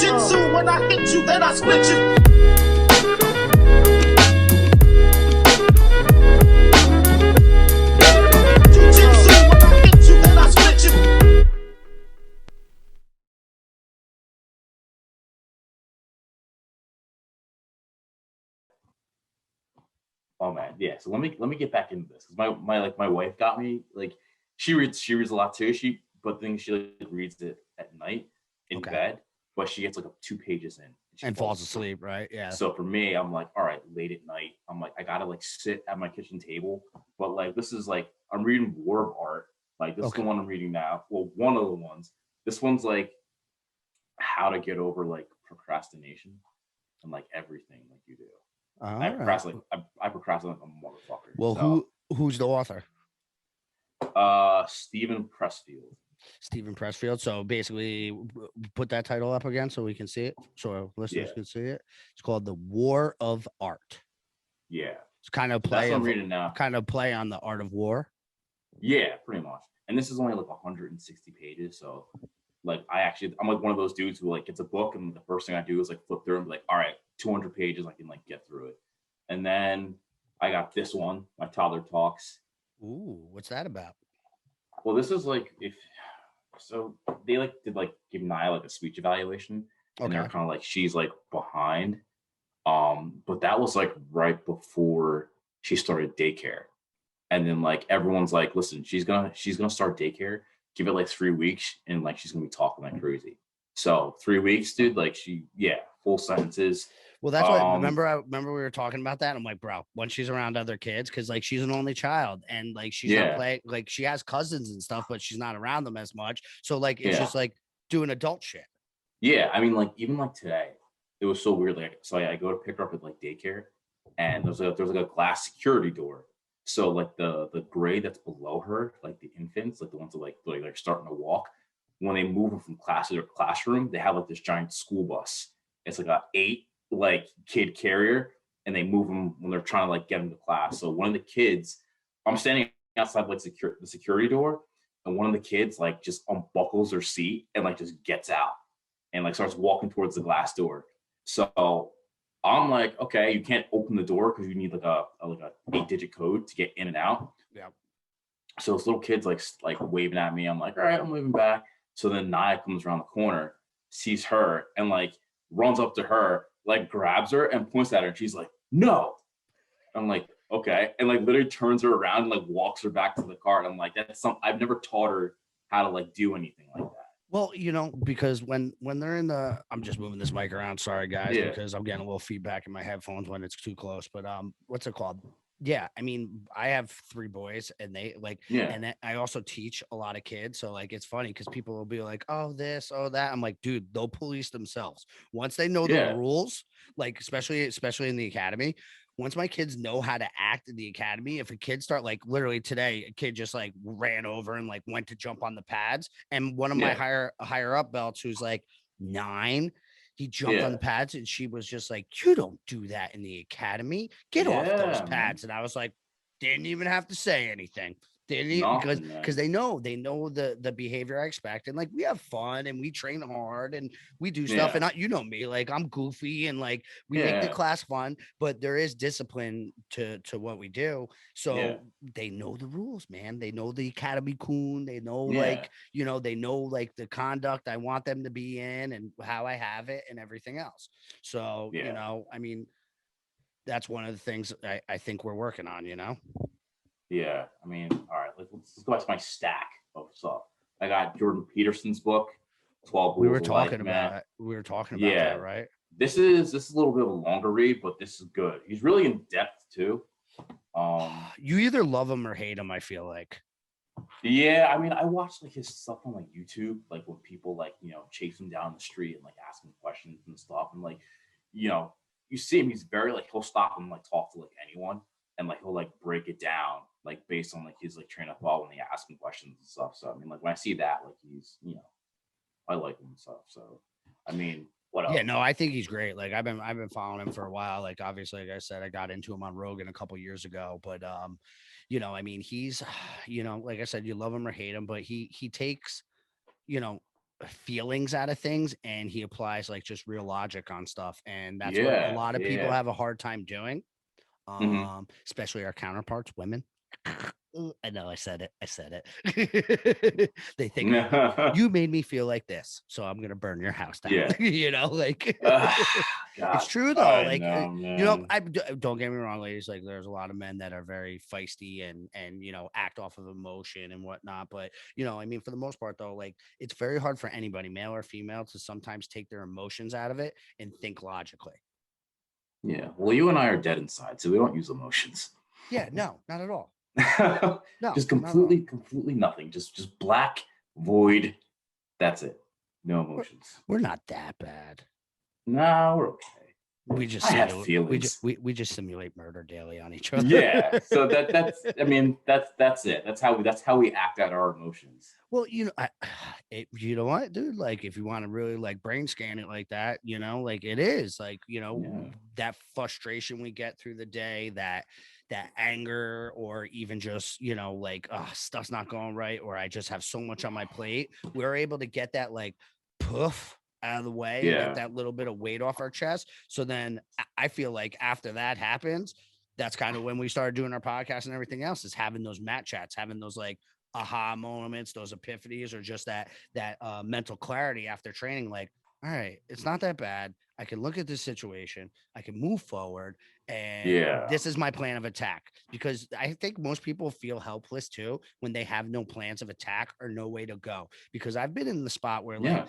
Jitsu, when I hit you, then I split you. Jiu Jitsu, when I hit you, then I split you. Oh man, yeah. So let me get back into this because my wife got me like she reads a lot too. But things she like reads it at night in Okay. bed, but she gets like 2 pages in And falls asleep, right? Yeah. So for me, I'm like, all right, late at night, I'm like, I gotta like sit at my kitchen table, but like this is like I'm reading War of Art. Like this is the one I'm reading now. Well, one of the ones. This one's like how to get over like procrastination and like everything like you do. All I right. procrastinate. I procrastinate like a motherfucker. Well, so, who's the author? Stephen Pressfield. Stephen Pressfield. So basically, put that title up again so we can see it, so our listeners can see it. It's called The War of Art. Yeah, It's kind of that's what I'm reading now. Kind of play on the art of war. Yeah, pretty much. And this is only like 160 pages, so like I'm like one of those dudes who like gets a book and the first thing I do is like flip through and be like, all right, 200 pages, I can like get through it. And then I got this one, My Toddler Talks. Ooh, what's that about? Well, this is like they like did like give Nia like a speech evaluation, and they're kind of like she's like behind. But that was like right before she started daycare. And then like everyone's like, listen, she's gonna start daycare. Give it like 3 weeks, and like she's gonna be talking like crazy. So 3 weeks, dude. Like full sentences. Well, that's what remember we were talking about that. I'm like, bro, when she's around other kids, because like she's an only child and like she's not playing, like she has cousins and stuff, but she's not around them as much. So like it's just like doing adult shit. Yeah, I mean, like even like today, it was so weird. Like, so I go to pick her up at like daycare, and there's like a glass security door. So like the grade that's below her, like the infants, like the ones that like starting to walk, when they move them from class to their classroom, they have like this giant school bus. It's like a 8 like kid carrier, and they move them when they're trying to like get them to class. So one of the kids, I'm standing outside like the security door, and one of the kids like just unbuckles their seat and like just gets out and like starts walking towards the glass door. So I'm like, okay, you can't open the door because you need like a 8-digit code to get in and out. Yeah. So this little kid's like waving at me. I'm like, all right, I'm moving back. So then Nia comes around the corner, sees her, and like runs up to her, like grabs her and points at her. And she's like, no. I'm like, okay. And like literally turns her around and like walks her back to the car. And I'm like, I've never taught her how to like do anything like that. Well, because when they're in I'm just moving this mic around. Sorry, guys, because I'm getting a little feedback in my headphones when it's too close. But what's it called? Yeah, I mean, I have 3 boys, and they like, and I also teach a lot of kids. So like, it's funny because people will be like, "Oh, this, oh that." I'm like, dude, they'll police themselves once they know the rules. Like, especially in the academy. Once my kids know how to act in the academy, if a kid start like literally today, a kid just like ran over and like went to jump on the pads, and one of my higher up belts who's like 9, he jumped on the pads, and she was just like, "You don't do that in the academy. Get off those pads." And I was like, didn't even have to say anything. Because they know the behavior I expect, and like we have fun and we train hard and we do stuff, and me, like I'm goofy and like we make the class fun, but there is discipline to what we do. So they know the rules, man. They know the academy coon. They know like they know like the conduct I want them to be in and how I have it and everything else. So I mean, that's one of the things I think we're working on. Yeah, I mean, all right, let's go back to my stack of stuff. I got Jordan Peterson's book, 12 Rules. We were talking about that, right? This is a little bit of a longer read, but this is good. He's really in depth too. You either love him or hate him, I feel like. Yeah, I mean, I watch like his stuff on like YouTube, like when people like chase him down the street and like ask him questions and stuff, and like you see him, he's very like he'll stop and like talk to like anyone, and like he'll like break it down like based on like his like train of thought when they ask him questions and stuff. So I mean, like when I see that, like he's I like him and stuff. So I mean, what else? Yeah, no, I think he's great. Like I've been following him for a while. Like obviously, like I said, I got into him on Rogan a couple years ago, but I mean, he's like I said, you love him or hate him, but he takes feelings out of things, and he applies like just real logic on stuff, and that's what a Yeah, lot of people yeah. have a hard time doing, Mhm. especially our counterparts, women. I know I said it. I said it. They think you made me feel like this, so I'm gonna burn your house down. Yeah. Like it's God, true though. I Like know, man. don't get me wrong, ladies. Like there's a lot of men that are very feisty and act off of emotion and whatnot. But I mean, for the most part though, like it's very hard for anybody, male or female, to sometimes take their emotions out of it and think logically. Yeah. Well, you and I are dead inside, so we don't use emotions. Yeah, no, not at all. No, Just not at all. completely nothing. Just black void. That's it. No emotions. We're not that bad. No, we're okay. We just I have simulate, feelings. we just simulate murder daily on each other. Yeah. So that's I mean that's it. That's how we act out our emotions. Well, you know what, dude? Like, if you want to really like brain scan it like that, like it is like, Yeah. that frustration we get through the day, that anger, or even just, like, oh, stuff's not going right, or I just have so much on my plate. We're able to get that like poof out of the way and get Yeah. that little bit of weight off our chest. So then I feel like after that happens, that's kind of when we started doing our podcast and everything else, is having those mat chats, having those like aha moments, those epiphanies, or just that mental clarity after training. Like, all right, it's not that bad. I can look at this situation. I can move forward, and Yeah. this is my plan of attack. Because I think most people feel helpless too when they have no plans of attack or no way to go. Because I've been in the spot where Yeah.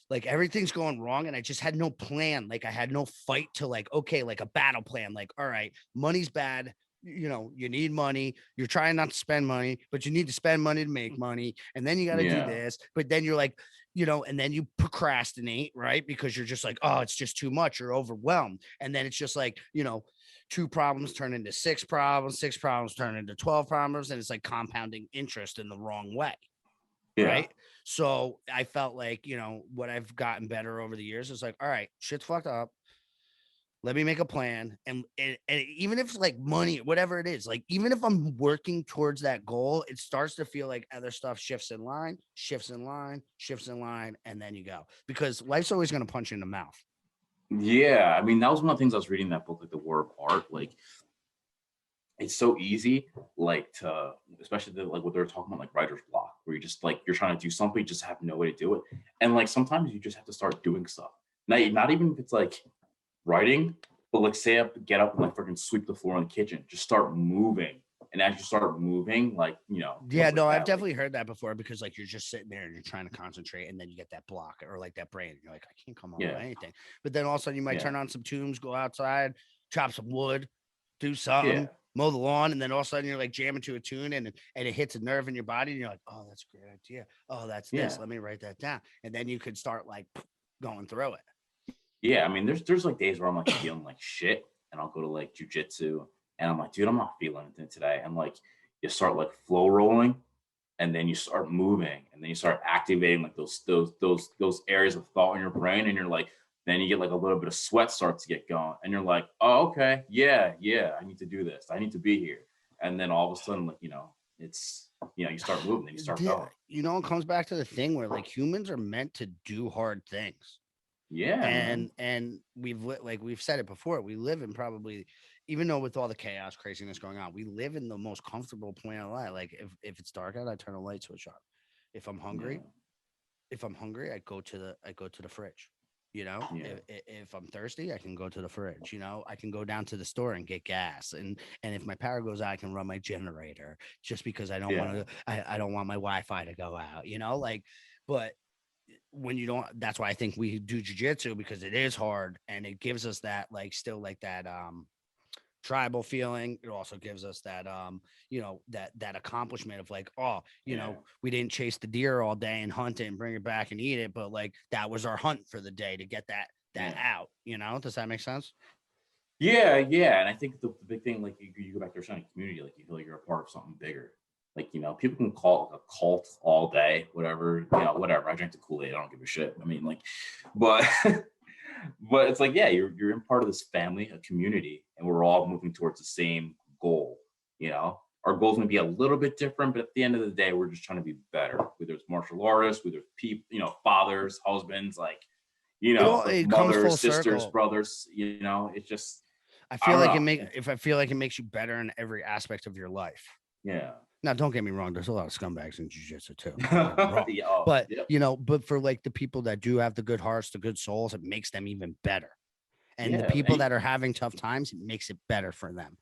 like everything's going wrong and I just had no plan. Like I had no fight to like, okay, like a battle plan. Like, all right, money's bad. You need money. You're trying not to spend money, but you need to spend money to make money. And then you got to do Yeah. this. But then you're like, and then you procrastinate, right? Because you're just like, oh, it's just too much. You're overwhelmed. And then it's just like, 2 problems turn into 6 problems, 6 problems turn into 12 problems. And it's like compounding interest in the wrong way. Yeah. Right. So I felt like, what I've gotten better over the years is like, all right, shit's fucked up. Let me make a plan. And even if it's like money, whatever it is, like, even if I'm working towards that goal, it starts to feel like other stuff shifts in line, shifts in line, shifts in line. And then you go, because life's always going to punch you in the mouth. Yeah. I mean, that was one of the things I was reading in that book, like The War of Art. Like, it's so easy, like to, especially like what they're talking about, like writer's block, where you're just like, you're trying to do something, you just have no way to do it. And like sometimes you just have to start doing stuff. Not even if it's like writing, but like say up, get up and like freaking sweep the floor in the kitchen, just start moving. And as you start moving, like, Yeah, no, I've like, definitely heard that before, because like you're just sitting there and you're trying to concentrate, and then you get that block or like that brain. And you're like, I can't come up with anything. But then all of a sudden you might turn on some tunes, go outside, chop some wood, do something, mow the lawn, and then all of a sudden you're like jamming to a tune, and it hits a nerve in your body, and you're like, oh, that's a great idea. Oh, that's this. Let me write that down. And then you could start like going through it. Yeah, I mean, there's like days where I'm like feeling like shit, and I'll go to like Jiu Jitsu, and I'm like, dude, I'm not feeling anything today. And like you start like flow rolling, and then you start moving, and then you start activating like those areas of thought in your brain, and you're like, then you get like a little bit of sweat starts to get going, and you're like, oh, okay, yeah, I need to do this, I need to be here. And then all of a sudden, like, it's, you start moving and you start going. It comes back to the thing where like humans are meant to do hard things. Yeah. And we've said it before, we live in, probably, even though with all the chaos, craziness going on, we live in the most comfortable point of life. Like if it's dark out, I turn a light switch on. If I'm hungry, I go to the fridge. If I'm thirsty, I can go to the fridge. I can go down to the store and get gas. And if my power goes out, I can run my generator, just because I don't want to. I don't want my Wi-Fi to go out. But when you don't, that's why I think we do jiu-jitsu, because it is hard, and it gives us that like still like that tribal feeling. It also gives us that that accomplishment of like, we didn't chase the deer all day and hunt it and bring it back and eat it, but like that was our hunt for the day to get that out. Does that make sense? Yeah. And I think the big thing, like you go back to your son community, like you feel like you're a part of something bigger. Like, people can call it a cult all day, whatever, whatever. I drink the Kool-Aid. I don't give a shit. I mean, like, but but it's like, yeah, you're in part of this family, a community, and we're all moving towards the same goal, our goals may be a little bit different, but at the end of the day, we're just trying to be better. Whether it's martial artists, whether it's people, fathers, husbands, like, It comes full mothers, sisters, circle. brothers, it's just, I I feel don't like know. I feel like it makes you better in every aspect of your life. Yeah. Now, don't get me wrong. There's a lot of scumbags in jiu-jitsu too. Don't get me wrong. Yeah, oh, But yep. but for like the people that do have the good hearts, the good souls, it makes them even better. And the Yeah, people that are having tough times, it makes it better for them.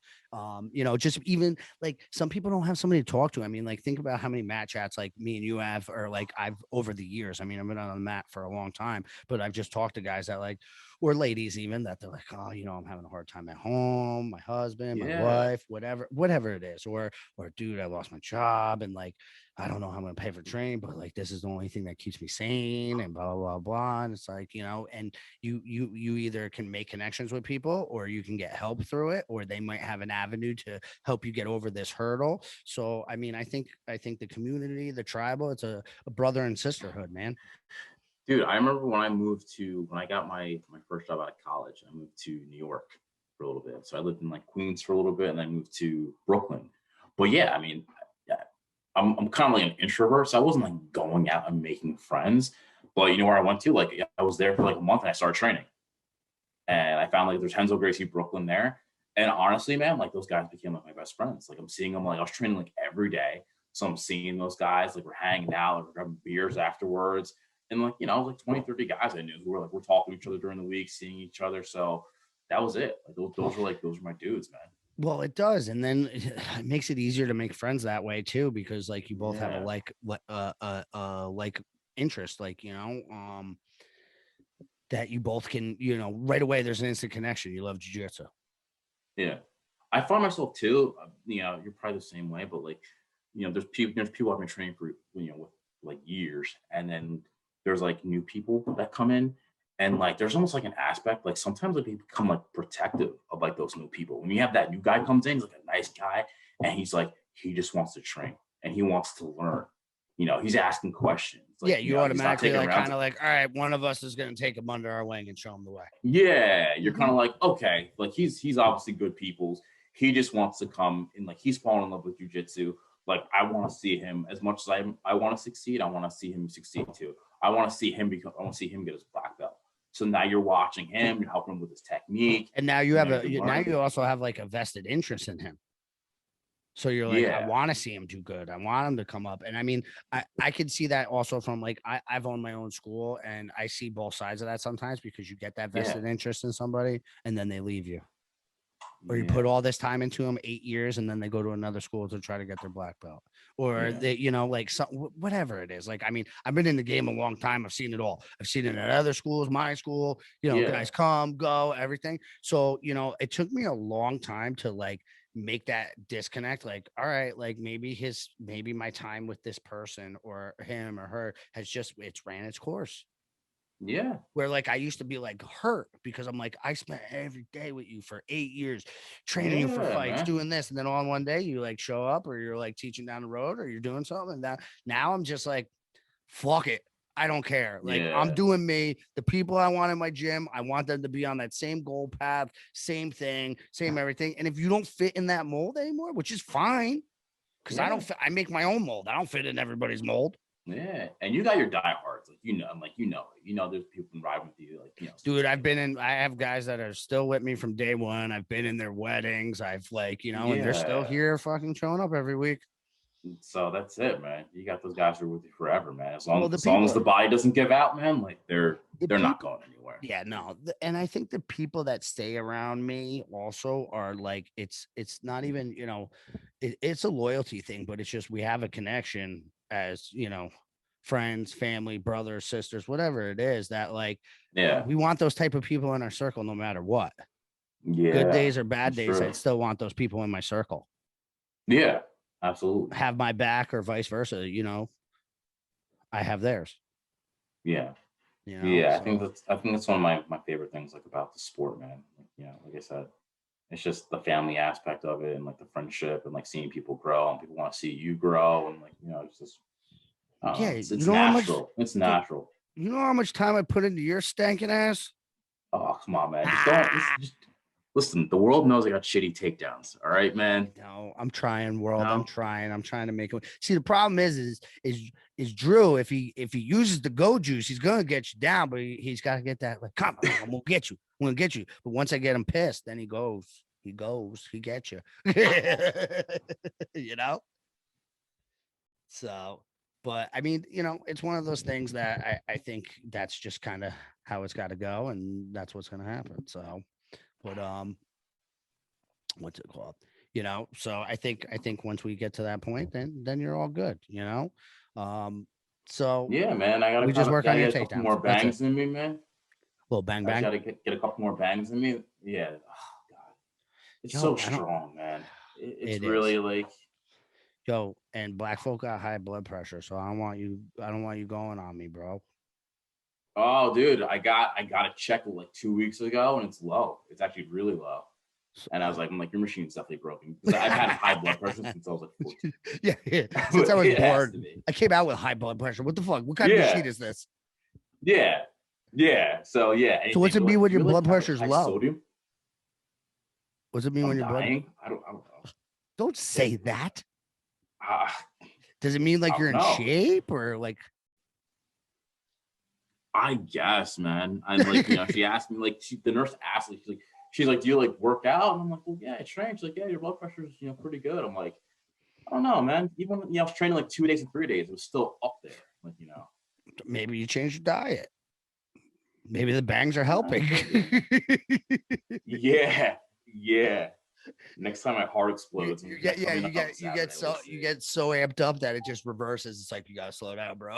Just even like some people don't have somebody to talk to. I mean, like think about how many mat chats like me and you have, or like I've over the years. I mean, I've been on the mat for a long time, but I've just talked to guys that like, or ladies even that they're like, oh, I'm having a hard time at home, my husband, my yeah, wife, whatever it is, or dude, I lost my job and like I don't know how I'm gonna pay for training, but like this is the only thing that keeps me sane and blah blah blah. And it's like, and you either can make connections with people or you can get help through it, or they might have an avenue to help you get over this hurdle. So I mean, I think the community, the tribal, it's a brother and sisterhood, man. dude. I remember when I got my first job out of college, I moved to New York for a little bit. So I lived in like Queens for a little bit, and then I moved to Brooklyn. But yeah, I mean, yeah, I'm kind of like an introvert, so I wasn't like going out and making friends. But you know where I went to? Like I was there for like a month, and I started training, and I found like there's Henzo Gracie Brooklyn there. And honestly, man, like those guys became like my best friends. Like I'm seeing them, like I was training like every day. So I'm seeing those guys, like we're hanging out, like we're grabbing beers afterwards. And like, like 20, 30 guys I knew who were like, we're talking to each other during the week, seeing each other. So that was it. Like those were my dudes, man. Well, it does, and then it makes it easier to make friends that way too, because like you both have a Yeah. like interest, like that you both can, right away. There's an instant connection. You love jiu-jitsu. Yeah. I find myself too, you're probably the same way, but like, there's people I've been training for, with like years. And then there's like new people that come in, and like, there's almost like an aspect, like sometimes like they become like protective of like those new people. When you have that new guy comes in, he's like a nice guy, and he's like, he just wants to train and he wants to learn. He's asking questions. Like, Yeah, you he's not automatically taking like rounds. kind of like, all right, one of us is going to take him under our wing and show him the way. Yeah, you're kind of like, okay, like he's obviously good people's. He just wants to come and like he's fallen in love with jujitsu. Like I want to see him as much as I want to succeed. I want to see him succeed too. I want to see him get his black belt. So now you're watching him, you're helping him with his technique, and now you also have like a vested interest in him. So you're like, I want to see him do good. I want him to come up. And I mean, I could see that also from like, I've owned my own school, and I see both sides of that sometimes, because you get that vested interest in somebody and then they leave you. Or you put all this time into them, 8 years, and then they go to another school to try to get their black belt, or they, like whatever it is. Like, I mean, I've been in the game a long time. I've seen it all. I've seen it at other schools, my school, guys come, go, everything. So, it took me a long time to like make that disconnect. Like, all right, like maybe my time with this person or him or her it's ran its course. Yeah. Where like I used to be like hurt because I'm like, I spent every day with you for 8 years training you for fights, man. doing this. And then on one day you like show up, or you're like teaching down the road, or you're doing something. And now I'm just like, fuck it. I don't care. Like I'm doing me. The people I want in my gym, I want them to be on that same goal path, same thing, same everything. And if you don't fit in that mold anymore, which is fine, because I make my own mold. I don't fit in everybody's mold. Yeah, and you got your diehards, like there's people can ride with you, like Dude, I have guys that are still with me from day one. I've been in their weddings. I've like, and they're still here, fucking showing up every week. So that's it, man. You got those guys who are with you forever, man. As long as the body doesn't give out, man, like they're not going anywhere. Yeah, no, and I think the people that stay around me also are like, it's not even, it's a loyalty thing, but it's just we have a connection as friends, family, brothers, sisters, whatever it is, that like, we want those type of people in our circle no matter what. Good days or bad days, I'd still want those people in my circle. Yeah, absolutely. Have my back, or vice versa. I have theirs. Yeah. So. I think that's one of my favorite things, like about the sport, man. Like I said, it's just the family aspect of it, and like the friendship, and like seeing people grow, and people want to see you grow, and like it's just it's natural. It's natural. You know how much time I put into your stankin' ass? Oh, come on, man. Listen, the world knows I got shitty takedowns. All right, man. No, I'm trying, world. No? I'm trying to make him. See, the problem is Drew. If he uses the go juice, he's gonna get you down, but he's got to get that like, come on, I'm gonna get you. I'm gonna get you. But once I get him pissed, then he gets you. You know. So, but I mean, it's one of those things that I think that's just kind of how it's got to go, and that's what's gonna happen. So, but what's it called? So I think once we get to that point, then you're all good. So Yeah, man. I gotta we just work on your a couple more takedowns. That's bangs it. in me, man. Little bang I just bang. gotta get a couple more bangs in me. Yeah. Oh god. It's Yo, so I don't. strong, man. It's It really is. like Yo, and black folk got high blood pressure, so I don't want you going on me, bro. oh dude, I got a check like 2 weeks ago and it's low. It's actually really low. And I was like, I'm like, your machine's definitely broken. Because I've had high blood pressure since I was like 14. Yeah. Since I was It has to born, be. I came out with high blood pressure. What the fuck? What kind of Yeah. machine is this? Yeah. Yeah. So yeah. So what's it mean when your blood have, pressure's high low? Sodium? What's it mean when your blood? Dying? I don't know. Don't say that. Uh, Does it mean like I you're in don't know. shape or like? I guess, man. And like, she asked me, like, the nurse asked, like, she's like, do you like work out? And I'm like, well, yeah, it's strange. Like, yeah, your blood pressure's, pretty good. I'm like, I don't know, man. Even I was training like 2 days and 3 days, it was still up there. Like, Maybe you change your diet. Maybe the bangs are helping. Yeah. Next time my heart explodes, you get so amped up that it just reverses. It's like you gotta slow down, bro.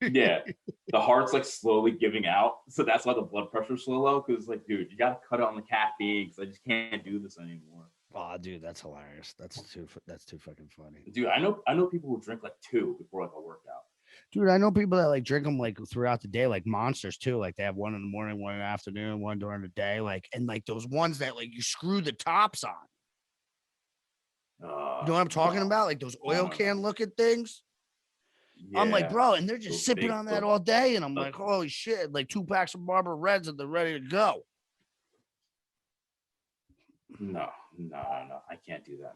Yeah, the heart's like slowly giving out, so that's why the blood pressure's so low. Because like, dude, you gotta cut on the caffeine because I just can't do this anymore. Oh, dude, that's hilarious. That's too fucking funny. Dude, I know people who drink like 2 before like a workout. Dude, I know people that like drink them like throughout the day, like monsters too. Like they have one in the morning, one in the afternoon, one during the day. Like, and like those ones that like you screw the tops on. You know what I'm talking about? Like those oil can looking things. Yeah. I'm like, bro, and they're just sipping on that all day. And I'm like, holy shit, like 2 packs of Marlboro Reds and they're ready to go. No, I can't do that.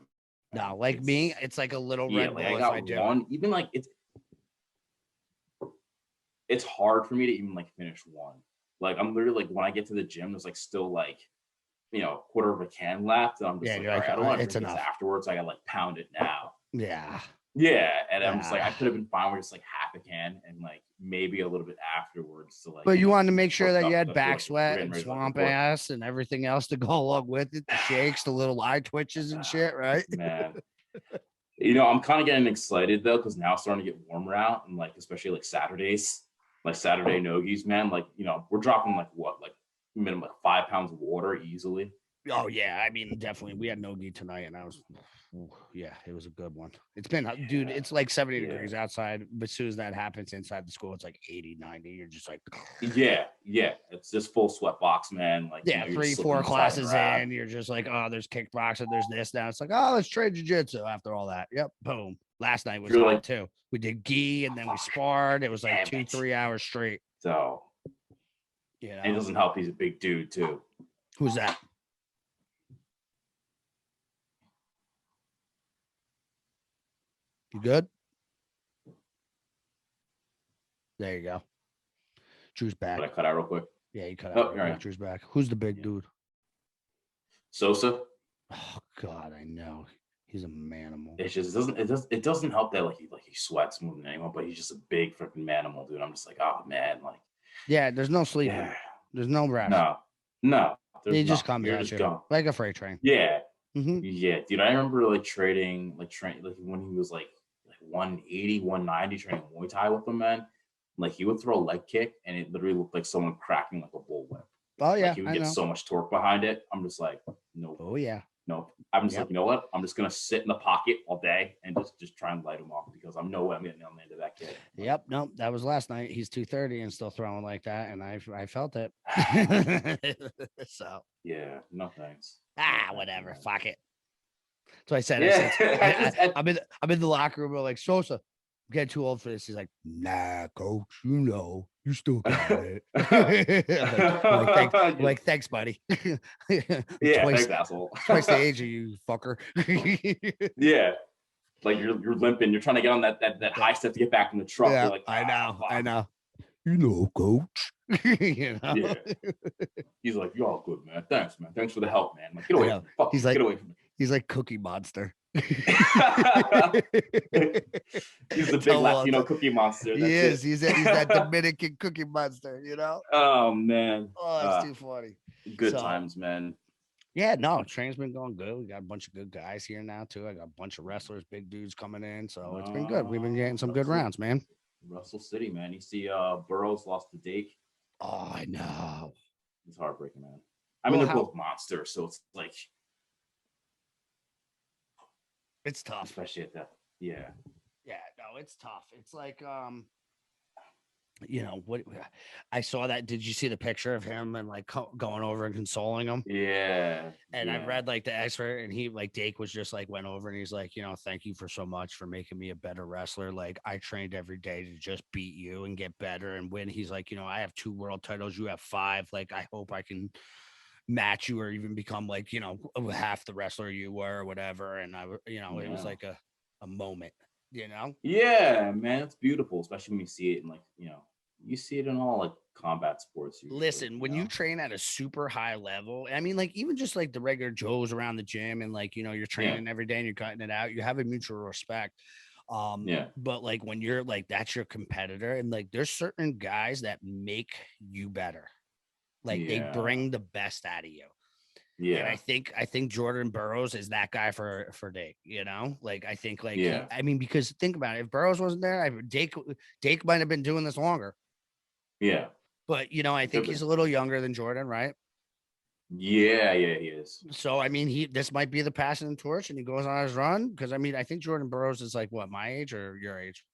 No, like me, it's like a little Red Bull if I do. One, even like it's hard for me to even like finish one. Like I'm literally like when I get to the gym, there's like still like quarter of a can left, and I'm just like, all right, I don't want to drink this afterwards. I gotta like pound it now. Yeah, and I'm just like, I could have been fine with just like half a can and like maybe a little bit afterwards to like. But you wanted to make sure that you had back sweat and swamp ass and everything else to go along with it. The shakes, the little eye twitches and shit, right? Man. I'm kind of getting excited though, because now it's starting to get warmer out, and like especially like Saturdays, like Saturday nogies, man. Like we're dropping like what, like minimum like 5 pounds of water easily. Oh yeah, I mean definitely. We had nogi tonight, and it was a good one. It's been, dude, it's like 70 degrees outside, but as soon as that happens inside the school, it's like 80, 90. You're just like, yeah, it's just full sweat box, man. Like 3-4 classes in, you're just like, oh, there's kickboxing, there's this now. It's like, oh, let's trade jiu-jitsu after all that. Yep, boom. Last night was hot too. We did gi and then we sparred. It was like 2-3 hours straight. So it doesn't help. He's a big dude too. Who's that? You good? There you go. Drew's back. Did I cut out real quick? Yeah, you cut out. Right. Drew's back. Who's the big dude? Sosa. Oh God, I know. He's a manimal. It doesn't help that like he sweats more than anyone, but he's just a big freaking manimal, dude. I'm just like, oh man, like. Yeah, there's no sleeping. Yeah. There's no rest. No. He just comes at you like a freight train. Yeah. Mm-hmm. Yeah, dude. I remember like training like when he was like 180, 190 training Muay Thai with him, man. Like he would throw a leg kick and it literally looked like someone cracking like a bullwhip. Oh yeah, like he would get so much torque behind it. I'm just like, nope. Oh yeah. Nope. I'm just like, you know what? I'm just gonna sit in the pocket all day and just try and light him off because I'm no way I'm getting on the end of that kid. Yep. Nope. That was last night. He's 230 and still throwing like that, and I felt it. So yeah, no thanks. Whatever. Fuck it. So I said, I'm in the locker room. I'm like, Sosa, getting too old for this. He's like, nah, coach, you still got it. Thanks, buddy. Yeah, twice, thanks, asshole. twice the age of you, fucker. Yeah, like you're limping. You're trying to get on that high step to get back in the truck. Yeah, You're like, I know, fuck. I know. Coach. Yeah. He's like, you're all good, man. Thanks, man. Thanks for the help, man. I'm like, get away from me. Fuck, he's like, get away from me. He's like Cookie Monster. He's the big Latino Cookie Monster. He is. He's that Dominican Cookie Monster, Oh, man. Oh, it's too funny. Good times, man. Yeah, no, training's been going good. We got a bunch of good guys here now, too. I got a bunch of wrestlers, big dudes coming in. So it's been good. We've been getting some good rounds, man. Russell City, man. You see Burroughs lost to Dake. Oh, I know. It's heartbreaking, man. I mean, they're both monsters, so it's like... It's tough. Especially at that. Yeah. Yeah, no, it's tough. It's like, what I saw that. Did you see the picture of him and like going over and consoling him? Yeah. And I read like the expert, and he like Dake was just like went over and he's like, thank you for so much for making me a better wrestler. Like I trained every day to just beat you and get better and win. He's like, I have 2 world titles, you have 5. Like I hope I can match you or even become like, half the wrestler you were or whatever. And it was like a moment, Yeah, man, it's beautiful, especially when you see it in like, you see it in all like combat sports. Usually, listen, when you train at a super high level, I mean, like even just like the regular Joes around the gym and like, you're training every day and you're cutting it out, you have a mutual respect. But like when you're like, that's your competitor, and like there's certain guys that make you better. Like they bring the best out of you. Yeah. And I think Jordan Burroughs is that guy for Dake, like, I think like, because think about it. If Burroughs wasn't there, Dake might've been doing this longer. Yeah. But, I think he's a little younger than Jordan, right? Yeah, he is. So, I mean, this might be the passing torch and he goes on his run. Cause I mean, I think Jordan Burroughs is like what, my age or your age?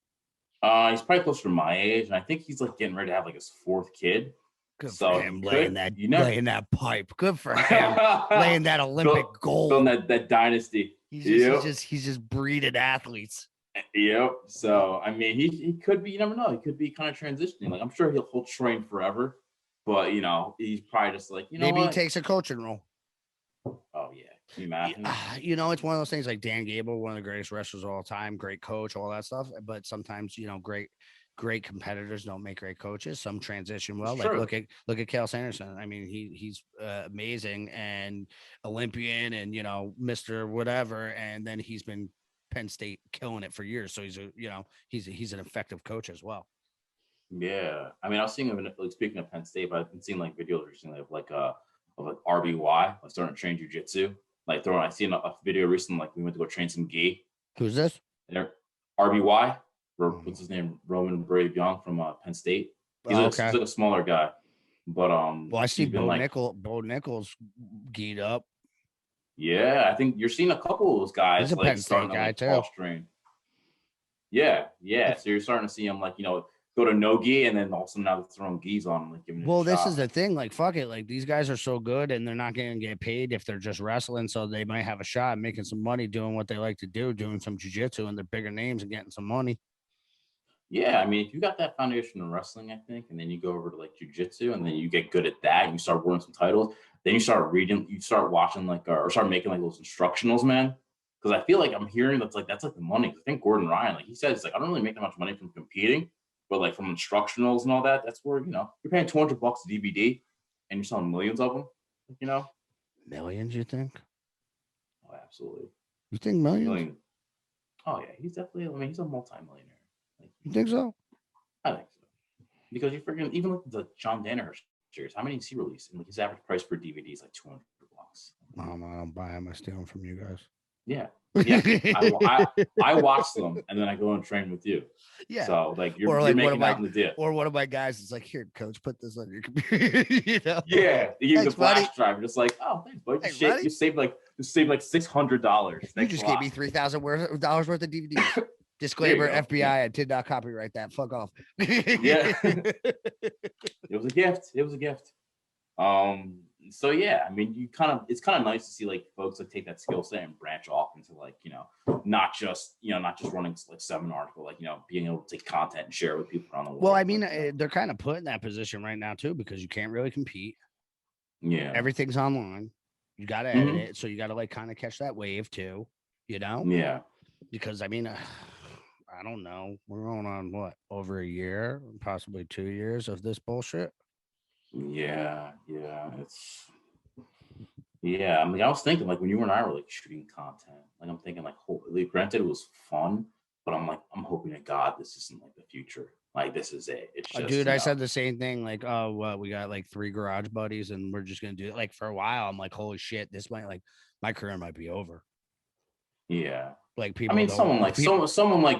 He's probably closer to my age. And I think he's like getting ready to have like his 4th kid. Good for him laying that pipe. Good for him laying that Olympic gold. Building that dynasty. He's just breeding athletes. Yep. So I mean, he could be. You never know. He could be kind of transitioning. Like I'm sure he'll train forever, but he's probably just like maybe he takes a coaching role. Oh yeah. Can you imagine? It's one of those things like Dan Gable, one of the greatest wrestlers of all time, great coach, all that stuff. But sometimes great competitors don't make great coaches. Some transition well. Like look at Cal Sanderson. I mean, he's amazing and Olympian and Mr. Whatever, and then he's been Penn State killing it for years. So he's an effective coach as well. Yeah, I mean, I was seeing him like, speaking of Penn State, but I've been seeing like videos recently of like RBY, like starting to train Jiu Jitsu. Like I seen a video recently, like we went to go train some gi. Who's this? RBY. What's his name? Roman Brave Young from Penn State. He's like a smaller guy, but well, I see Bo Nichols geared up. Yeah, I think you're seeing a couple of those guys. He's a like Penn State guy too. Yeah. So you're starting to see him like go to no gi, and then also now they're throwing gis on him, like giving. Well, this is the thing. Like fuck it, like these guys are so good, and they're not going to get paid if they're just wrestling. So they might have a shot at making some money doing what they like to do, doing some jiu-jitsu, and they're bigger names and getting some money. Yeah, I mean, if you got that foundation in wrestling, I think, and then you go over to like jiu-jitsu, and then you get good at that, and you start winning some titles, then you start reading, you start watching like, or start making like those instructionals, man. Because I feel like I'm hearing that's like the money. I think Gordon Ryan, like he says, like I don't really make that much money from competing, but like from instructionals and all that, that's where you're paying $200 a DVD, and you're selling millions of them. Millions, you think? Oh, absolutely. You think millions? Oh yeah, he's definitely. I mean, he's a multi-millionaire. You think so? I think so. Because you freaking even like the John Danaher series, how many has he released? And like his average price per DVD is like $200. I don't buy them. I steal them from you guys. Yeah. I watch them and then I go and train with you. Yeah. So like you're making out in the dip. Or one of my guys is like, here, coach, put this on your computer. Yeah. You give the flash drive. Just like, oh, thanks, buddy. You saved like $600. You just gave me $3,000 worth of DVDs. Disclaimer, FBI, I did not copyright that. Fuck off. Yeah. It was a gift. So yeah, I mean, it's kind of nice to see like folks like take that skill set and branch off into like, not just running like 7 article, like, being able to take content and share with people around the world. Well, I mean, like, they're kind of put in that position right now too, because you can't really compete. Yeah. Everything's online. You got to edit it. So you got to like kind of catch that wave too, Yeah. because I mean, I don't know. We're going on what, over a year, possibly 2 years of this bullshit. Yeah. I mean, I was thinking like when you and I were like shooting content, like I'm thinking like, holy, granted it was fun, but I'm hoping to God this isn't like the future. Like this is it. It's just, dude, I said the same thing. Like, oh, what, we got like 3 garage buddies, and we're just gonna do it. Like for a while, I'm like, holy shit, this might like my career might be over. Yeah. Like people. I mean, someone like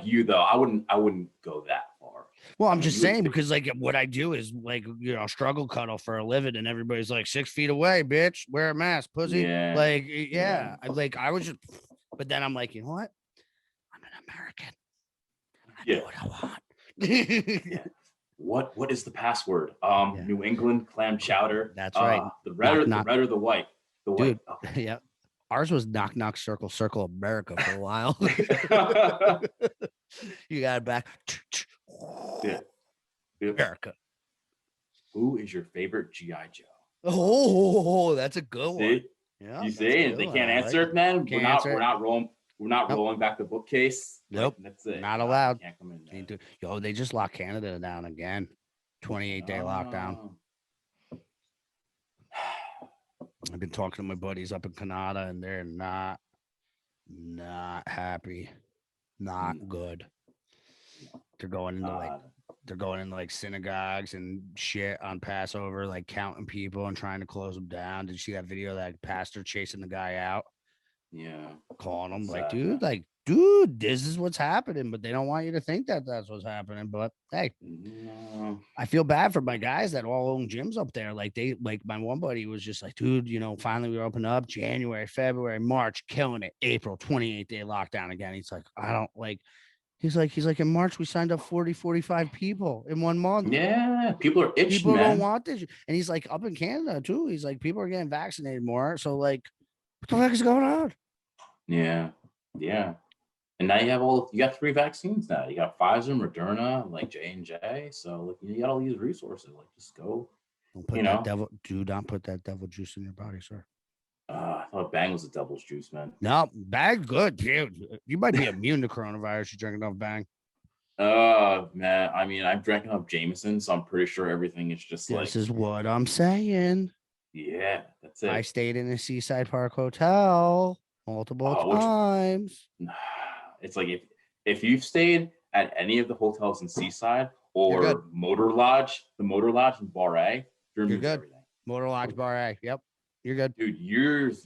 you though, I wouldn't go that far. Well, I'm just saying, because like what I do is like, struggle cuddle for a living, and everybody's like 6 feet away, bitch, wear a mask, pussy. Yeah. Like, yeah. I was just, but then I'm like, you know what? I'm an American. I do what I want. Yeah. What is the password? New England clam chowder. That's right. The red or the white? The white. Dude, okay. Yeah. Ours was knock knock circle America for a while. You got it back. Yeah. America. Who is your favorite GI Joe? Oh, that's a good one. Yeah. You see, if they can't answer it, man, we're not rolling back the bookcase. Nope. Like, that's it. Not allowed. Can't come in. Yo, they just locked Canada down again. 28-day lockdown. I've been talking to my buddies up in Canada, and they're not happy. Not good. They're going into like synagogues and shit on Passover, like counting people and trying to close them down. Did you see that video of that pastor chasing the guy out? Yeah. Calling him dude, this is what's happening, but they don't want you to think that that's what's happening. But hey, I feel bad for my guys that all own gyms up there. Like my one buddy was just like, dude, finally we opened up January, February, March, killing it. April, 28-day lockdown again. He's like, I don't like. He's like, in March, we signed up 40, 45 people in 1 month. Yeah, people are itching. People don't want this. And he's like, up in Canada, too. He's like, people are getting vaccinated more. So, like, what the fuck is going on? Yeah. And now you got 3 vaccines now. You got Pfizer, Moderna, like J&J. So, like, you got all these resources. Like, just go. Do not put that devil juice in your body, sir. I thought Bang was the devil's juice, man. No, Bang's good, dude. You might be immune to coronavirus. You drink enough Bang. Man. I mean, I've drank enough Jameson, so I'm pretty sure everything is just like. This is what I'm saying. Yeah, that's it. I stayed in a Seaside Park hotel multiple times. It's like if you've stayed at any of the hotels in Seaside or Motor Lodge, the Motor Lodge in Bar A, you're good. Everything. Motor Lodge Bar A. Yep. You're good. Dude, years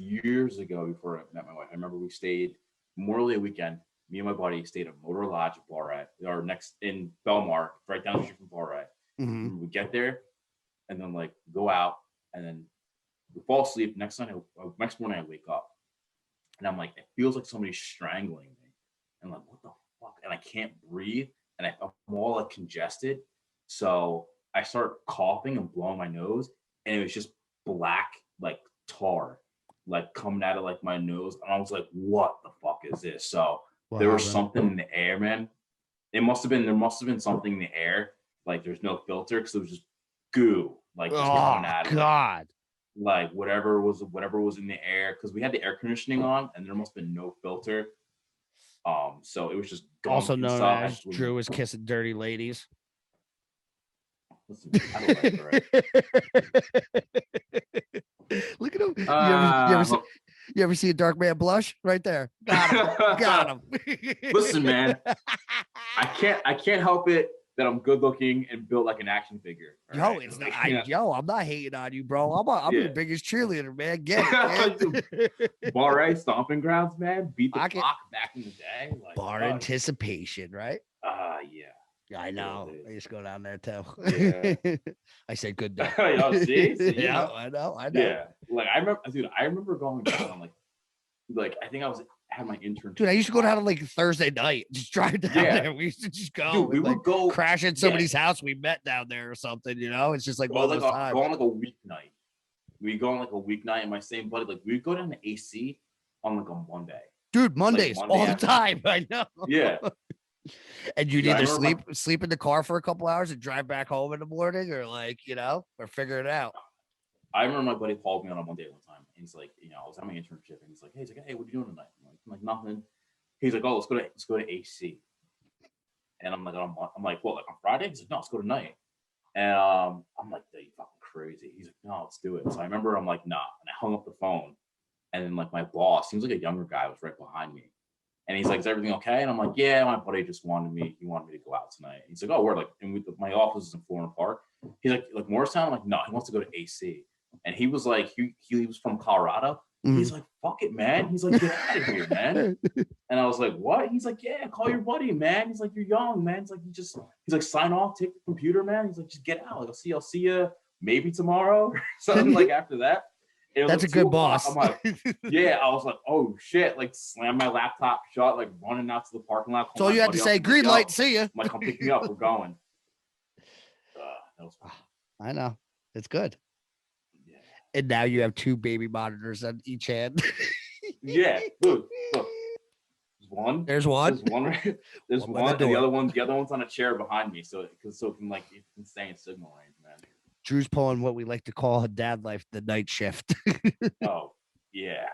ago before I met my wife, I remember we stayed Memorial Day weekend. Me and my buddy stayed at Motor Lodge at Bar A, or next in Belmar, right down the street from Bar A. Mm-hmm. We get there and then like go out and then we fall asleep. Next morning I wake up and I'm like, it feels like somebody's strangling me. And I'm like, what the fuck? And I can't breathe and I'm all like congested. So I start coughing and blowing my nose and it was just black, like tar, like coming out of like my nose. And I was like, what the fuck is this? So there was something in the air, man. There must have been something in the air. Like there's no filter because it was just goo, like just coming out of God. Like whatever was in the air, because we had the air conditioning on and there must have been no filter. So it was just also known as Drew was kissing dirty ladies. Listen, I don't like her. Look at him. You ever see a dark man blush? Right there. Got him. Listen, man. I can't help it that I'm good looking and built like an action figure. Yo, it's not. I'm not hating on you, bro. I'm your biggest cheerleader, man. Get it. Bar A stomping grounds, man. Beat the clock back in the day. Like, bar anticipation, right? Yeah. I know. I used to go down there too. Yeah. I said good day. See? Yeah, I know. Yeah. Like I remember going down like I think I had my intern. Dude, I used to go down on like Thursday night, just drive down there. We used to just go. Dude, we would go crash at somebody's house we met down there or something, It's just like go on like a weeknight. we go on like a weeknight, and my same buddy, like we'd go down to AC on like a Monday. Dude, Mondays Monday all the after. time. I know. Yeah. And you'd Yeah, I either remember sleep in the car for a couple hours and drive back home in the morning, or like, or figure it out. I remember my buddy called me on a Monday one time, and he's like, I was at my internship, and he's like, hey, what are you doing tonight? I'm like, nothing. He's like, oh, let's go to AC. And I'm like, what, like on Friday? He's like, no, let's go tonight. And I'm like, you fucking crazy. He's like, no, let's do it. So I remember I'm like, nah. And I hung up the phone. And then like my boss, seems like a younger guy, was right behind me. And he's like, is everything okay? And I'm like, yeah, my buddy just wanted me to go out tonight. And he's like, oh, we're like, and my office is in Florida Park. He's like Morristown? I'm like, no, he wants to go to AC. And he was like, he was from Colorado. He's like, fuck it, man. He's like, get out of here, man. And I was like, what? He's like, yeah, call your buddy, man. He's like, you're young, man. He's like, sign off, take the computer, man. He's like, just get out. Like, I'll see you maybe tomorrow or something like after that. That's like a good boss. I'm like, yeah, I was like, oh shit, like slam my laptop shut, like running out to the parking lot. So all you had to say, green light, see ya. I'm like, come pick me up, we're going. That was fun. I know. It's good. Yeah. And now you have 2 baby monitors on each hand. Yeah, look. There's one. There's one. And the other one's on a chair behind me, so it can stay in signal range, man. Drew's pulling what we like to call a dad life, the night shift. Oh, yeah.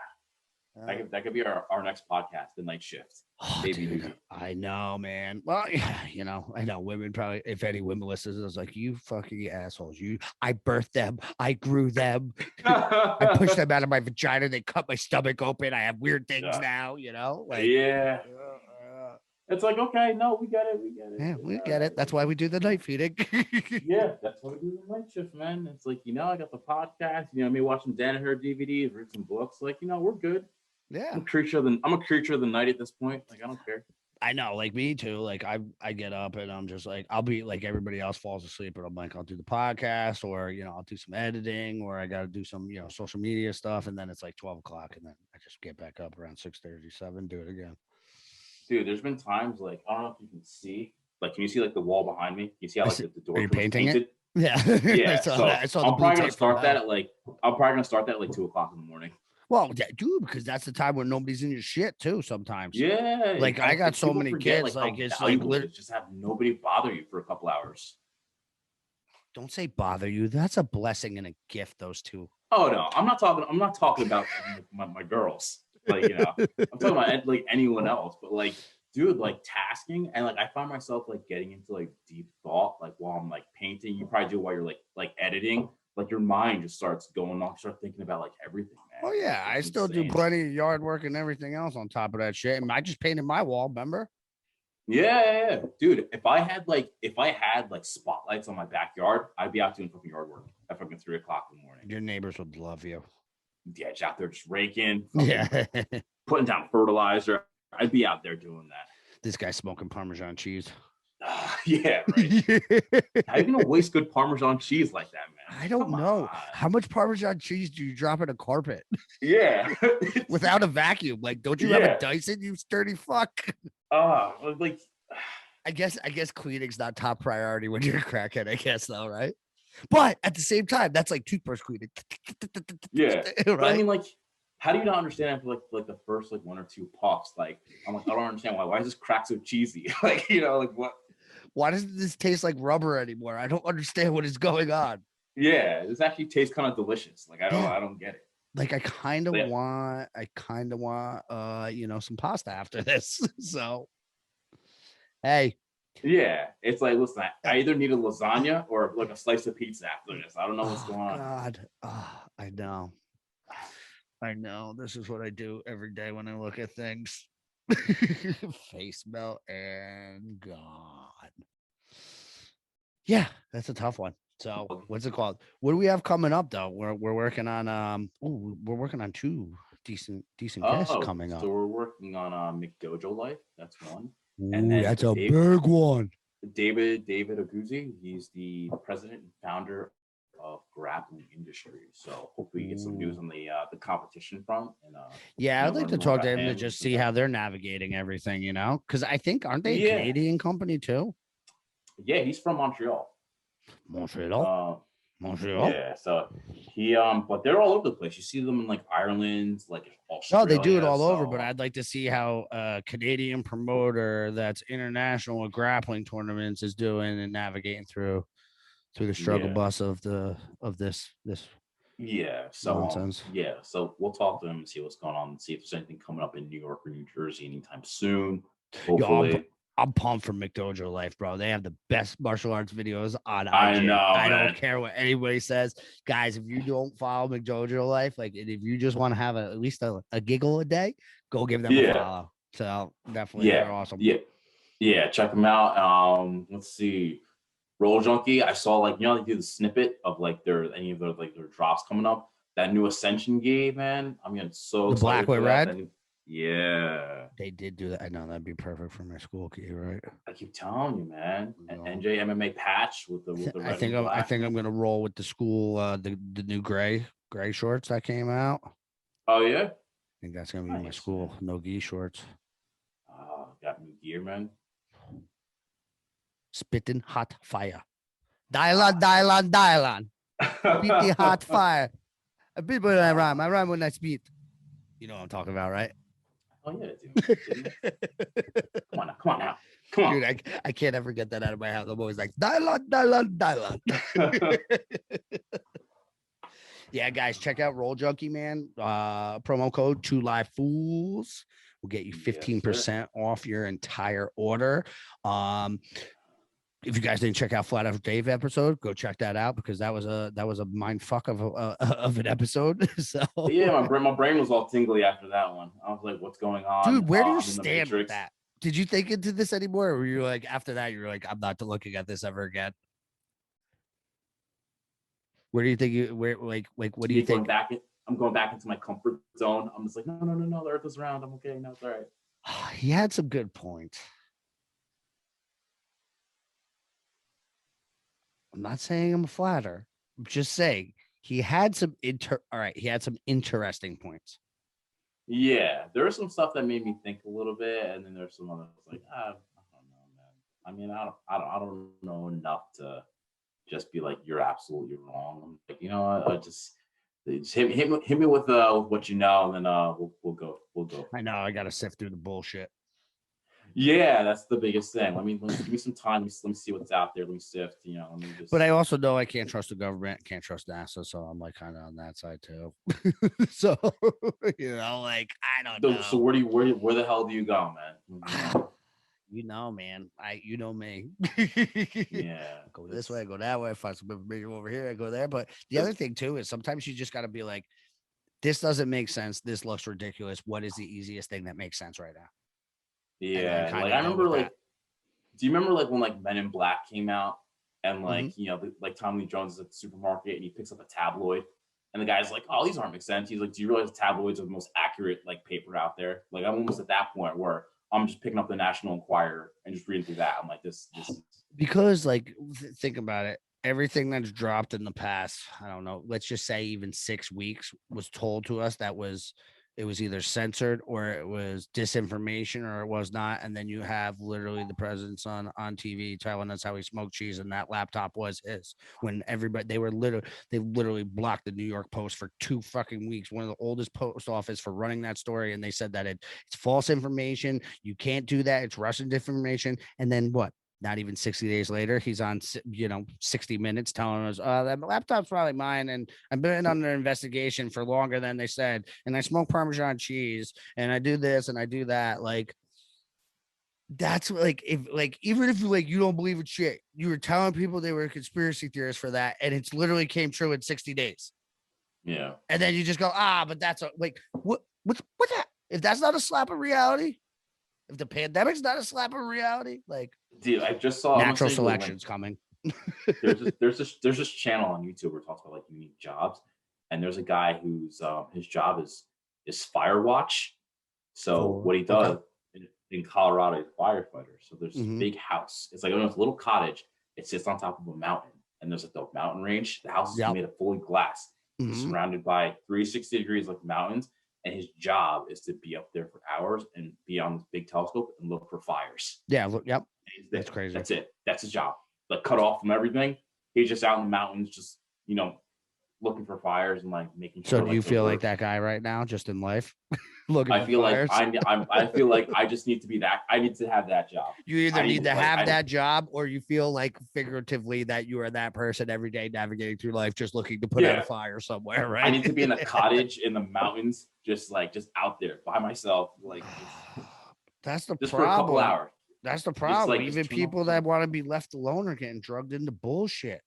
That could be our next podcast, the night shift. Oh, dude, I know, man. Well, I know women probably, if any women listen, I was like, you fucking assholes. I birthed them. I grew them. I pushed them out of my vagina. They cut my stomach open. I have weird things now, like, yeah. It's like, okay, no, we get it. Yeah, we get it. That's why we do the night feeding. Yeah, that's why we do the night shift, man. It's like, I got the podcast, me watching Danaher DVDs, read some books. Like, we're good. Yeah. I'm a creature of the night at this point. Like, I don't care. I know, like me too. Like I get up and I'm just like, I'll be like everybody else falls asleep, and I'm like, I'll do the podcast, or I'll do some editing, or I gotta do some, social media stuff, and then it's like 12 o'clock, and then I just get back up around 6:37, do it again. Dude, there's been times like, I don't know if you can see, like, can you see like the wall behind me? You see how like the door? Are you painting painted? it? Yeah. Yeah. I saw I'm probably gonna start that at like 2 o'clock in the morning. Well, dude, because that's the time when nobody's in your shit too. Sometimes. Yeah. Like I got so many kids. Like it's like just have nobody bother you for a couple hours. Don't say bother you. That's a blessing and a gift. Those two. Oh no, I'm not talking about my girls. Like, I'm talking about like anyone else, but like, dude, like tasking, and like I find myself like getting into like deep thought, like while I'm like painting. You probably do while you're like editing. Like your mind just starts going off, start thinking about like everything, man. Oh yeah, I still do plenty of yard work and everything else on top of that shit. And I just painted my wall, remember? Yeah, dude. If I had like spotlights on my backyard, I'd be out doing fucking yard work at fucking 3 o'clock in the morning. Your neighbors would love you. Yeah, just out there just raking, putting down fertilizer. I'd be out there doing that. This guy smoking Parmesan cheese. Yeah, right. How are you gonna waste good Parmesan cheese like that, man? I don't know. How much Parmesan cheese do you drop in a carpet? Yeah. Without a vacuum. Like, don't you have a Dyson, you sturdy fuck? Like I guess cleaning's not top priority when you're a crackhead, I guess, though, right? But at the same time, that's like toothbrush cleaning. Yeah. Right? But I mean, like, how do you not understand after like the first like 1 or 2 puffs? Like, I'm like, I don't understand why is this crack so cheesy? Like, like what? Why doesn't this taste like rubber anymore? I don't understand what is going on. Yeah, this actually tastes kind of delicious. Like, I don't get it. Like, I kind of want, some pasta after this. So, hey. Yeah, it's like, listen, I either need a lasagna or like a slice of pizza after this. I don't know what's going on. God, I know. This is what I do every day when I look at things. Face melt and gone. Yeah, that's a tough one. So what's it called? What do we have coming up though? We're working on we're working on 2 decent guests coming up. So we're working on McDojo Life. That's one. Ooh, and then that's a big one. David Aguzzi. He's the president and founder of Grappling Industries. So hopefully you get some news on the competition front. And I'd like to talk to him to just see how they're navigating everything, because I think, aren't they a Canadian company too? Yeah, he's from Montreal. Montreal. Montreal. Yeah, so he but they're all over the place. You see them in like Ireland, like No, Australia. they do it all over, but So I'd like to see how a Canadian promoter that's international with grappling tournaments is doing and navigating through the struggle yeah, bus of this yeah. So nonsense. yeah, so we'll talk to him and see what's going on and see if there's anything coming up in New York or New Jersey anytime soon. Yo, Hopefully. I'm pumped for McDojo Life, bro. They have the best martial arts videos on I IG. know, I man. don't care what anybody says, guys. If you don't follow McDojo Life, like, and if you just want to have at least a giggle a day, go give them a Yeah, follow. So definitely, yeah, they're awesome. yeah. Check them out. Let's see. Roll Junkie. I saw like they do the snippet of like any of their like their drops coming up. That new Ascension game, man. I'm getting so The excited black with for that. red. Yeah. They did do that. I know that'd be perfect for my school key, right? I keep telling you, man. No. NJ MMA patch with the red I think and black. I think I'm gonna roll with the school the new gray shorts that came out. Oh yeah. I think that's gonna be my Nice, school man. no gi shorts. Got new gear, man. Spitting hot fire. Dial on. Beat the hot fire. I beat when I rhyme. I rhyme when I speed. You know what I'm talking about, right? Oh yeah, dude. Come on now. Come on. Dude, I can't ever get that out of my house. I'm always like, dial on. Yeah, guys, check out Roll Junkie, man. Promo code 2LiveFools will get you 15% off your entire order. If you guys didn't check out Flat Out Dave episode, go check that out because that was a mind fuck of an episode. So yeah, my brain was all tingly after that one. I was like, "What's going on, dude? Where do you I'm in the stand with Matrix. that? Did you think into this anymore, or were you like after that? You're like, I'm not looking at this ever again. Where do you think you where like what do you think? I'm going back into my comfort zone. I'm just like, no. The Earth is round. I'm okay. No, it's all right. He had some good points. I'm not saying I'm a flatter. I'm just saying he had some he had some interesting points. Yeah, there was some stuff that made me think a little bit, and then there's some others like, I don't know, man. I mean, I don't know enough to just be like, you're absolutely wrong. I'm like, you know what? I just hit me with what you know, and then we'll go. I know I gotta sift through the bullshit. Yeah, that's the biggest thing. Let me give me some time. Let me see what's out there. Let me sift. Let me just. But I also know I can't trust the government, can't trust NASA, so I'm like kind of on that side too. So like I don't know. So where the hell do you go, man? You know, man. You know me. Yeah. Go this way, go that way. Find some information over here. I go there. But the other thing too is sometimes you just got to be like, this doesn't make sense. This looks ridiculous. What is the easiest thing that makes sense right now? Yeah, like I remember, like, do you remember like when like Men in Black came out and like like Tommy Lee Jones is at the supermarket and he picks up a tabloid and the guy's like, oh, these aren't make sense. He's like, do you realize tabloids are the most accurate like paper out there? Like I'm almost at that point where I'm just picking up the National Enquirer and just reading through that. I'm like, this because like think about it. Everything that's dropped in the past, I don't know, let's just say even 6 weeks was told to us that it was either censored or it was disinformation or it was not. And then you have literally the president's on TV telling us how he smoked cheese and that laptop was his when everybody, they literally blocked the New York Post for 2 fucking weeks. One of the oldest post office for running that story. And they said that it's false information. You can't do that. It's Russian disinformation. And then what? Not even 60 days later, he's on, 60 Minutes telling us, that laptop's probably mine. And I've been under investigation for longer than they said. And I smoke Parmesan cheese and I do this and I do that. Like, that's like, even if you don't believe in shit, you were telling people they were conspiracy theorists for that. And it's literally came true in 60 days. Yeah. And then you just go, but that's what's that? If that's not a slap of reality, if the pandemic's not a slap of reality, like, dude, I just saw natural selection's coming. there's this channel on YouTube where it talks about like unique jobs, and there's a guy whose his job is fire watch. So what he does in Colorado is firefighter. So there's this big house. It's like a little cottage. It sits on top of a mountain, and there's like the mountain range. The house is made of fully glass, surrounded by 360 degrees like mountains. And his job is to be up there for hours and be on this big telescope and look for fires. Yeah, yep. That's crazy. That's it. That's his job. Like cut off from everything. He's just out in the mountains, just looking for fires and like making So sure. do you Like, feel like that guy right now, just in life, looking I for feel like fires? I feel like I just need to be that. I need to have that job. You either I need to like, have that job, or you feel like figuratively that you are that person every day navigating through life, just looking to put out a fire somewhere, right? I need to be in a cottage in the mountains, just out there by myself, like That's the just for a couple problem. hours. That's the Just problem. like just Even turn off people the- that want to be left alone are getting drugged into bullshit.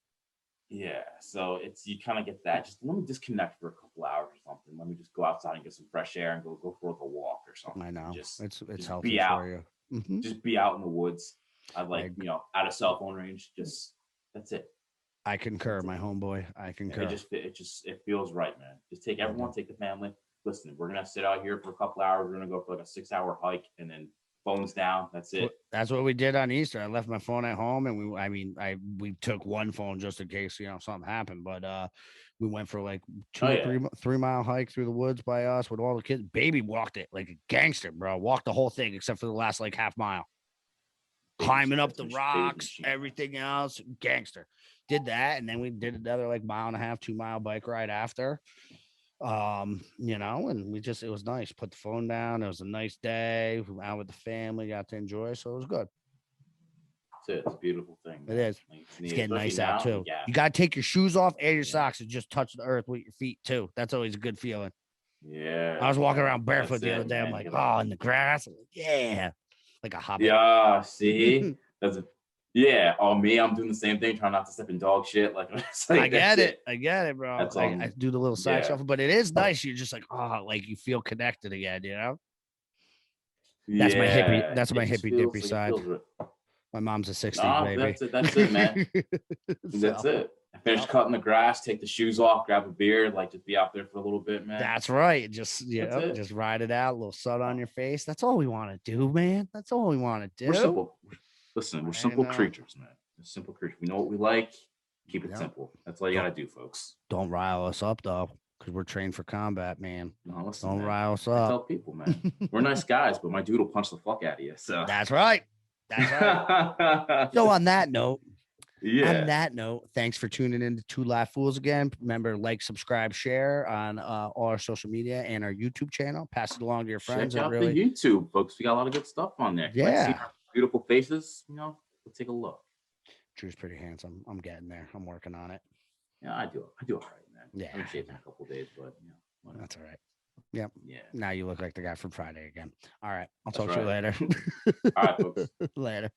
Yeah, so you kind of get that. Just let me disconnect for a couple hours or something. Let me just go outside and get some fresh air and go for like a walk or something. I know Just it's healthy be out. for you. Mhm. Just be out in the woods. I'd like out of cell phone range. Just that's it. I concur, my homeboy. I concur. It feels right, man. Just take everyone, take the family. Listen, we're gonna sit out here for a couple hours. We're gonna go for like a 6-hour hike, and then phones down. That's it. That's what we did on Easter. I left my phone at home, and we took one phone just in case something happened. But we went for like 3 mile hike through the woods by us with all the kids. Baby walked it like a gangster, bro. Walked the whole thing except for the last like half mile. Climbing up the rocks, everything else, gangster. Did that, and then we did another like 1.5 2-mile bike ride after. And it was nice. Put the phone down. It was a nice day. We went out with the family, got to enjoy, so it was good. That's it. It's a beautiful thing. Man. It is. It's getting nice out too. Yeah. You gotta take your shoes off and your socks and just touch the earth with your feet too. That's always a good feeling. Yeah. I was walking around barefoot the other day. I'm like, in the grass. I'm like, yeah. Like a hobbit. Yeah, see? Me, I'm doing the same thing, trying not to step in dog shit. I get it, bro. I do the little side shuffle, but it is nice. You're just like, you feel connected again, That's my hippie dippy side. My mom's a 60s baby. That's it, man. That's it. I finished cutting the grass, take the shoes off, grab a beer, just be out there for a little bit, man. That's right. Just just ride it out, a little sun on your face. That's all we want to do, man. That's all we want to do. We're simple. Listen, we're simple creatures, man. We're simple creatures. We know what we like. Keep it simple. That's all you gotta do, folks. Don't rile us up though, because we're trained for combat, man. No, listen, don't rile us up. I tell people, man, we're nice guys, but my dude will punch the fuck out of you. So that's right. That's right. So on that note, thanks for tuning in to Two Live Fools again. Remember, like, subscribe, share on all our social media and our YouTube channel. Pass it along to your friends. Check out the YouTube, folks. We got a lot of good stuff on there. Yeah. See our beautiful faces. We'll take a look. Drew's pretty handsome. I'm getting there. I'm working on it. Yeah, I do all right, man. Yeah. I haven't shaved in a couple of days, but whatever. That's all right. Yep. Yeah. Now you look like the guy from Friday again. All right. I'll talk to you later. All right, folks. Later.